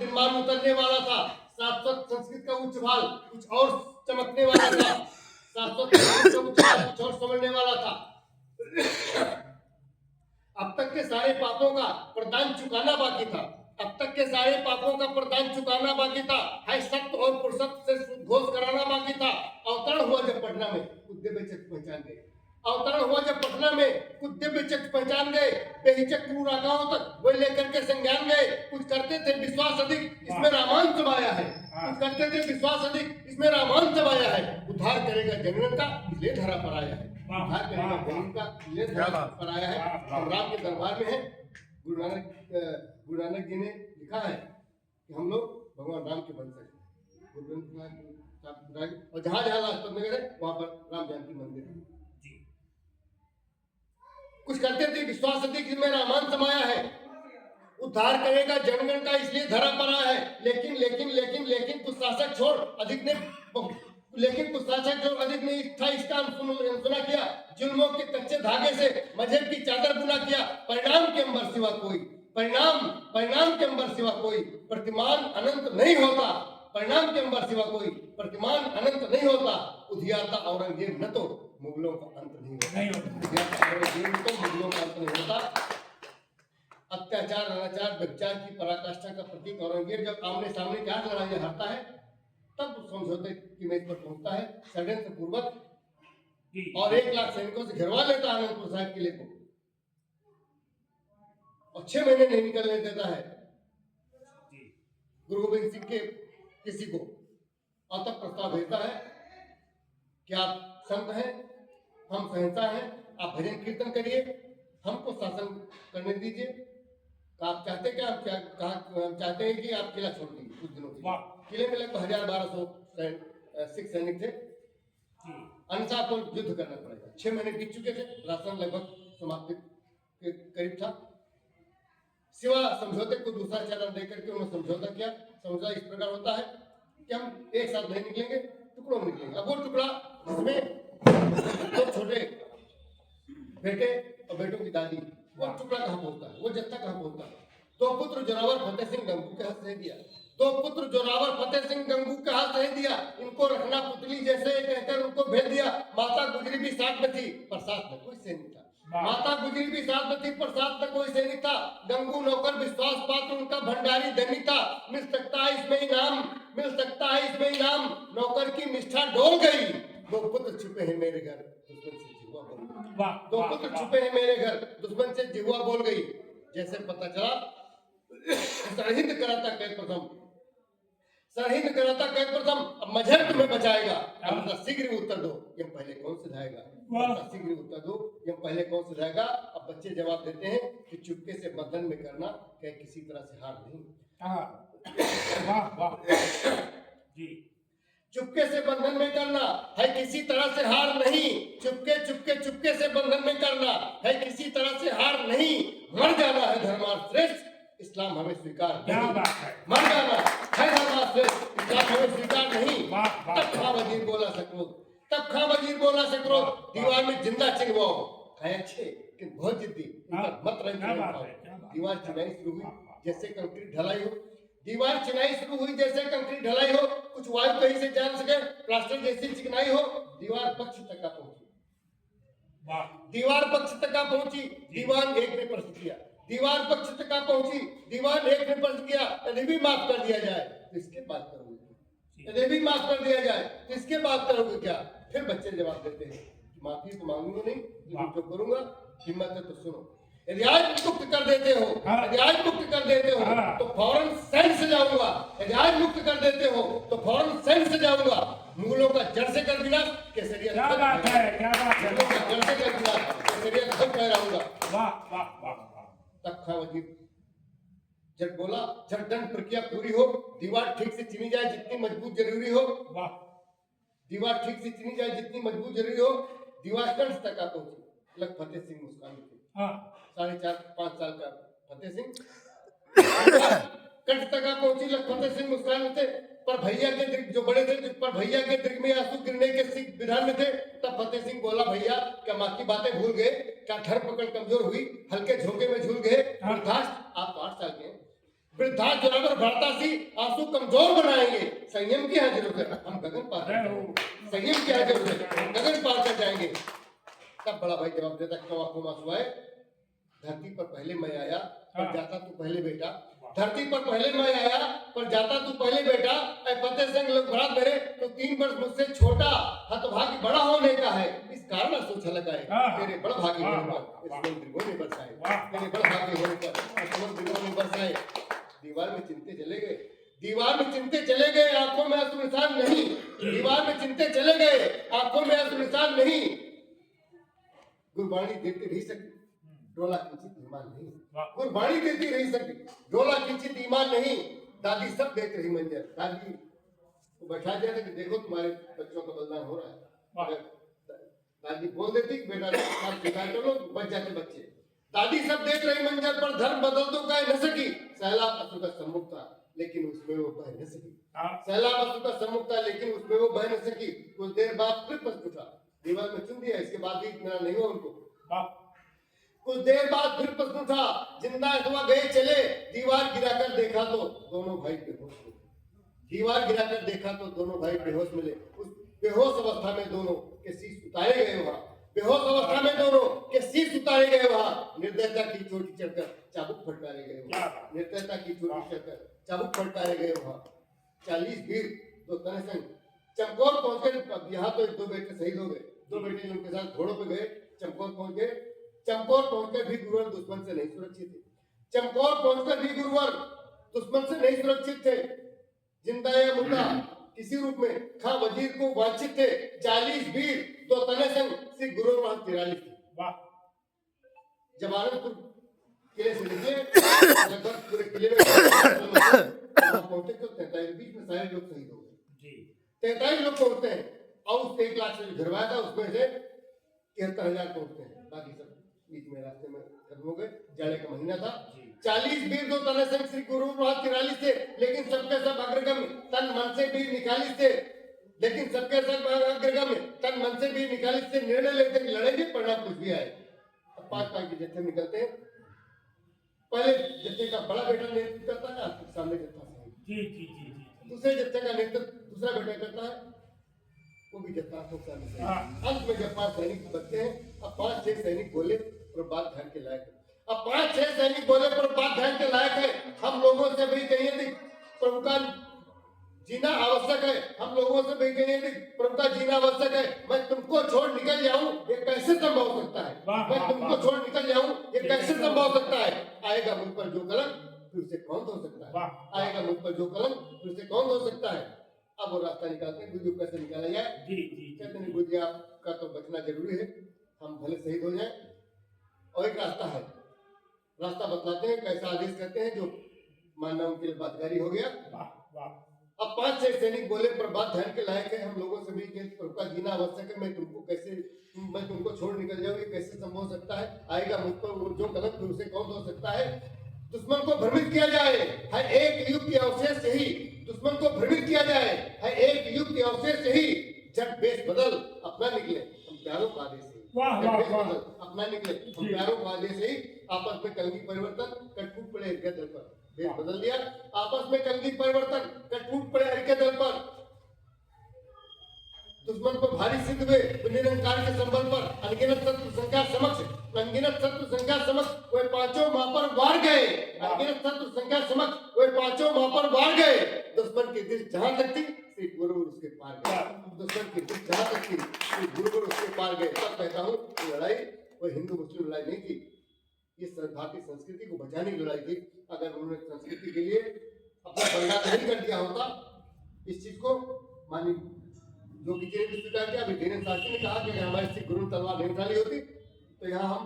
दिनमान उतरने वाला था, शाश्वत संस्कृत का उच्च भाल कुछ और चमकने वाला था, शाश्वत संस्कृत का उच्च भाल कुछ और समझने वाला था। अब तक के सारे पापों का प्रदान चुकाना बाकी था, अब तक के सारे पापों का प्रदान चुकाना बाकी था, है सत्य और पुरुषत्व से घोष कराना बाकी था। अवतरण हुआ जब पटना में कुछ दिव्य चक्र पहचान गए, अवतरण हुआ जब पटना में कुछ दिव्य चक्र पहचान गए, बेहिचक क्रूर आगाओं तक वो लेकर के संज्ञान गए। कुछ करते थे विश्वास अधिक, इसमें रामायण समाया है, कुछ करते थे विश्वास अधिक, इसमें रामायण समाया है। उद्धार करेगा जनगण का इसलिए धरा पर आया है, उद्धार करेगा जनगण का इसलिए धरा पर आया है। संग्राम के दरबार में है, गुरु नानक जी ने लिखा है कि हम लोग भगवान राम के वंशज हैं। गुरु ग्रंथ साहब और जहां जहां लाजपत नगर है वहां पर राम जानकी मंदिर है। कुछ करते थे विश्वास अधिक, इसमें रामायण समाया है। उद्धार करेगा जनगण का इसलिए धरा पड़ा है। लेकिन लेकिन लेकिन लेकिन कुछ शासक छोड़ अधिक ने इच्छा इसका अनसुना किया, जुल्मों के कच्चे धागे से मजहब की चादर बुना किया। परिणाम के अंबर सिवा कोई, परिणाम के अंबर सिवा कोई प्रतिमान अनंत नहीं होता, परिणाम के अंबर सिवा कोई प्रतिमान अनंत नहीं होता। उधियाता औरंगजेब न तो मुगलों का अंत नहीं होता, औरंगजेब तो मुगलों का अंत नहीं होता। अत्याचार, अनाचार, व्यभिचार की पराकाष्ठा का प्रतीक औरंगजेब जब आमने सामने 4 लड़ाइयां हारता है तब समझौते की मेज पर पहुंचता है षड्यंत्र पूर्वक और 1 लाख सैनिकों से घेरवा लेता है आनंदपुर साहिब किले को और 6 महीने नहीं निकलने देता है गुरु गोविंद सिंह के किसी को। और तब प्रस्ताव भेजता है कि आप संत हैं, हम सहनता हैं, आप भजन कीर्तन करिए, हमको शासन करने दीजिए। आप चाहते क्या, हम चाहते हैं कि आप किला छोड़ दीजिए कुछ दिनों के लिए। किले में लगभग 1200 सिख सैनिक थे, अन्यथा आपको युद्ध करना पड़ेगा। 6 महीने बीत चुके थे, राशन लगभग समाप्ति के करीब था। सिवा समझौते को दूसरा चरण देकर के उन्होंने समझौता किया। समझौता इस प्रकार होता है कि हम एक साथ नहीं निकलेंगे, टुकड़ों में निकलेंगे। अब वो टुकड़ा जिसमें 2 छोटे बेटे और बेटों की दादी, वो टुकड़ा कहाँ पहुंचता है, वो जत्था कहाँ पहुंचता है। 2 पुत्र जोरावर फतेह सिंह गंगू के हाथ सह दिया, 2 पुत्र जोरावर फतेह सिंह गंगू के हाथ सह दिया। इनको रखना पुतली जैसे कहकर उनको भेज दिया। माता गुजरी भी साथ में थी पर साथ में कोई सैनिक था, माता गुजरी भी साथ में थी पर साथ में कोई सैनिक था। गंगू नौकर विश्वास पात्र उनका भंडारी धनी था। मिल सकता है इसमें इनाम, मिल सकता है इसमें इनाम। नौकर की निष्ठा डोल गई। 2 पुत्र छुपे हैं मेरे घर, दुश्मन से जिह्वा बोल गई। 2 पुत्र छुपे हैं मेरे घर, दुश्मन से जिह्वा बोल गई। जैसे पता चला सरहिंद कराता कैद प्रथम, सरहिंद कराता कैद प्रथम। अब मजहब तुम्हें बचाएगा, अब शीघ्र उत्तर दो ये पहले कौन सिधाएगा, शीघ्र उत्तर दो ये पहले कौन सिधाएगा। अब बच्चे जवाब देते हैं कि चुपके से बंधन में करना क्या किसी तरह से हार नहीं। चुपके से बंधन में करना है किसी तरह से हार नहीं, चुपके चुपके चुपके से बंधन में करना है किसी तरह से हार नहीं। मर जाना है धर्मार्थ श्रेष्ठ, इस्लाम हमें स्वीकार नहीं। मर जाना है धर्मार्थ श्रेष्ठ, इस्लाम हमें स्वीकार नहीं। तब खां वजीर बोला सक्रोध, तब खां वजीर बोला सक्रोध। दीवार में जिंदा चिनवाओ, है अच्छे लेकिन बहुत जिद्दी, मत रंग। दीवार चिनाई शुरू हुई जैसे कंक्रीट ढलाई हो, दीवार चिनाई शुरू हुई जैसे कंक्रीट ढलाई हो। कुछ वायु कहीं से जान सके, प्लास्टर जैसी चिकनाई हो। दीवार पक्ष तक पहुंची, दीवार पक्ष तक पहुंची। दीवान एक ने प्रश्न किया, दीवार पक्ष तक पहुंची। दीवान एक ने प्रश्न किया, यदि भी माफ कर दिया जाए तो इसके बात करोगे, यदि भी माफ कर दिया जाए तो इसके बात करोगे क्या। फिर बच्चे जवाब देते हैं कि माफी तो मांगूंगा नहीं, लेकिन जो करूंगा हिम्मत है तो सुनो। यदि आज मुक्त कर देते हो, यदि आज मुक्त कर देते हो तो फौरन सैन्य से जाऊंगा, यदि आज मुक्त कर देते हो तो फौरन सैन्य से जाऊंगा। मुगलों का जड़ से कर विनाश, केसरिया क्या बात है, क्या बात है, मुगलों का जड़ से कर विनाश, केसरिया खत्म कर रहूंगा। वाह वाह वाह। तब खां वजीर जब बोला, जब दंड प्रक्रिया पूरी हो, दीवार ठीक से चिनी जाए जितनी मजबूत जरूरी हो। वाह, दीवार ठीक से चिनी जाए जितनी मजबूत जरूरी हो। दीवार कंठ तक पहुंची। लग फतेह सिंह मुस्कान थे, 4.5-5 साल का फतेह सिंह कंठ तक पहुंची। लग फतेह सिंह मुस्कान थे पर भैया के दृग जो बड़े थे, पर भैया के दृग में आंसू गिरने के सिख विधान में थे। तब फतेह सिंह बोला, भैया क्या माँ की बातें भूल गए, क्या धर पकड़ कमजोर हुई, हल्के झोंके में झूल गए। आप 8 साल के, वृद्धा ज्वार बढ़ता सी आंसू कमजोर बनाएंगे। संयम की यहाँ जरूरत है, हम गगन पार कर जाएंगे। संयम की यहाँ जरूरत है, हम गगन पार कर जाएंगे। तब बड़ा भाई जवाब देता, क्यों आंखों में आंसू आए? धरती पर पहले मैं आया पर जाता तू पहले बेटा। धरती पर पहले मैं आया पर जाता तू पहले बेटा। ऐ फतेह सिंह लोग बड़ा मेरे तो 3 वर्ष मुझसे छोटा। हतभागी बड़ा होने का है इस कारण सोचा लगाए। तेरे बड़ भागी होने पर इस मंदिर में बरसाए। तेरे बड़ भागी होने पर इस मंदिर में बरसाए। दीवार में चिंते चले गए, दीवार में चिंते चले गए, आंखों में आंसू निशान नहीं। दीवार में चिंते चले गए, आंखों में आंसू निशान नहीं। गुरबाणी देते रही सकती, डोला किंचित ईमान नहीं। गुरबाणी देती रही सकती, डोला किंचित ईमान नहीं। दादी सब देते रही मंजर। दादी को बैठा दिया था कि देखो तुम्हारे बच्चों का बलिदान हो रहा है। दादी बोल देती कि बेटा आप स्वीकार कर लो, बच जाते बच्चे। दादी सब देख रही मंजर पर, धर्म बदल तो कह न सकी। सैलाब असुर का सम्मुख था लेकिन उसमें वो बह न सकी। सैलाब असुर का सम्मुख था लेकिन उसमें वो बह न सकी। कुछ देर बाद फिर प्रश्न उठा, दीवार में चुन दिया, इसके बाद भी इतना नहीं हुआ उनको। कुछ देर बाद फिर प्रश्न उठा, जिंदा अथवा गए चले। दीवार गिराकर देखा तो दोनों भाई बेहोश मिले। दीवार गिराकर देखा तो दोनों भाई बेहोश मिले। उस बेहोश अवस्था में दोनों के शीश उतारे गए वहां। बेहोश अवस्था में दोनों के शीश उतारे गए वहां। निर्दयता की चोटी चढ़कर चाबुक फटकारे गए वहां। निर्दयता की चोटी चढ़कर चाबुक फटकारे गए वहां। 40 वीर दो तने संग चमकौर पहुंचे। यहाँ तो 2 बेटे शहीद हो गए। 2 बेटे उनके साथ घोड़ों पे गए, चमकौर पहुंच गए। चमकौर पहुंचकर भी गुरुवर दुश्मन से नहीं सुरक्षित थे। चमकौर पहुंचकर भी गुरुवर दुश्मन से नहीं सुरक्षित थे। जिंदा या मुर्दा किसी रूप में खां वजीर को वांछित थे। 40 वीर दो तने संग श्री गुरु 43 थे। जब आनंदपुर किले से निकले लगभग पूरे किले में पहुंचे तो 43 बीच में सारे लोग शहीद हो गए। 43 लोग पहुंचते हैं और उस 1 लाख से घरवाया था उसमें से 73,000 पहुंचते हैं। बाकी सब बीच में रास्ते में खत्म हो गए। जाड़े का महीना था। 40 वीर दो तने संग श्री गुरु 43 थे लेकिन सबके सब अग्रगम तन मन से भी निकालिस थे। लेकिन सबके सब अग्रगम तन मन से भी निकालिस थे। निर्णय लेते कि लड़ेंगे परिणाम कुछ भी आए। अब 5 के जत्थे निकलते हैं। पहले जत्थे का बड़ा बेटा नेतृत्व करता है, आपके सामने जत्था दूसरे जत्थे का नेतृत्व दूसरा बेटा करता है, वो भी जत्था अंत में जब 5 सैनिक बचते हैं। अब 5-6 सैनिक बोले और बात ध्यान के लायक है। अब 5-6 सैनिक बोले पर बात ध्यान के लायक है। हम लोगों से भी कहिए थी प्रभु का जीना आवश्यक है। हम लोगों से भी कहिए थी प्रभु का जीना आवश्यक है। मैं तुमको छोड़ निकल जाऊं ये कैसे संभव हो सकता है? मैं तुमको छोड़ निकल जाऊं ये कैसे संभव हो सकता है? आएगा मुझ पर जो कलंक फिर से कौन धो सकता है? आएगा मुझ पर जो कलंक फिर से कौन धो सकता है? अब वो रास्ता निकालते हैं, गुरु कैसे निकाला जाए। कहते हैं गुरु जी आपका तो बचना जरूरी है, हम भले शहीद हो जाए। और एक रास्ता है, रास्ता बतलाते हैं, कैसा आदेश करते हैं जो मानना उनके लिए बातगारी हो गया। अब 5-6 सैनिक बोले पर बात ध्यान के लायक है। हम लोगों से भी प्रभु का जीना आवश्यक है। मैं तुमको छोड़ निकल जाऊं ये कैसे संभव हो सकता है? आएगा मुझ पर जो कलंक फिर उसे कौन धो सकता है? दुश्मन को भ्रमित किया जाए है एक युग के अवशेष से ही। दुश्मन को भ्रमित किया जाए है एक युग के अवशेष से ही। जब बेस बदल अपना निकले हम प्यारों का आदेश है। अपना निकले हम प्यारों का आदेश है। आपस में कलंगी परिवर्तन कटफूट पड़े हरके दल पर। बेस बदल दिया, आपस में कलंगी परिवर्तन कटफूट पड़े हरके दल पर। दुश्मन को भारी सिद्ध हुए निरंकार के संबल पर। अनगिनत शत्रु संख्या समक्ष वे पांचों वहां पर वार गए। अनगिनत शत्रु संख्या समक्ष वे पांचों वहां पर वार गए। दुश्मन की दृष्टि जहां तक थी श्री गुरु उसके पार गए। दुश्मन की दृष्टि जहां तक थी श्री गुरु उसके पार गए। तब कहता हूँ लड़ाई कोई हिंदू मुस्लिम लड़ाई नहीं थी, ये भारतीय संस्कृति को बचाने की लड़ाई थी। अगर उन्होंने संस्कृति के लिए अपना बलिदान नहीं कर दिया होता, इस चीज को मानी जो कि स्वीकार किया। अभी धीरेन्द्र शास्त्री ने कहा कि हमारे सिख गुरु तलवार नहीं उठानी होती तो यहाँ हम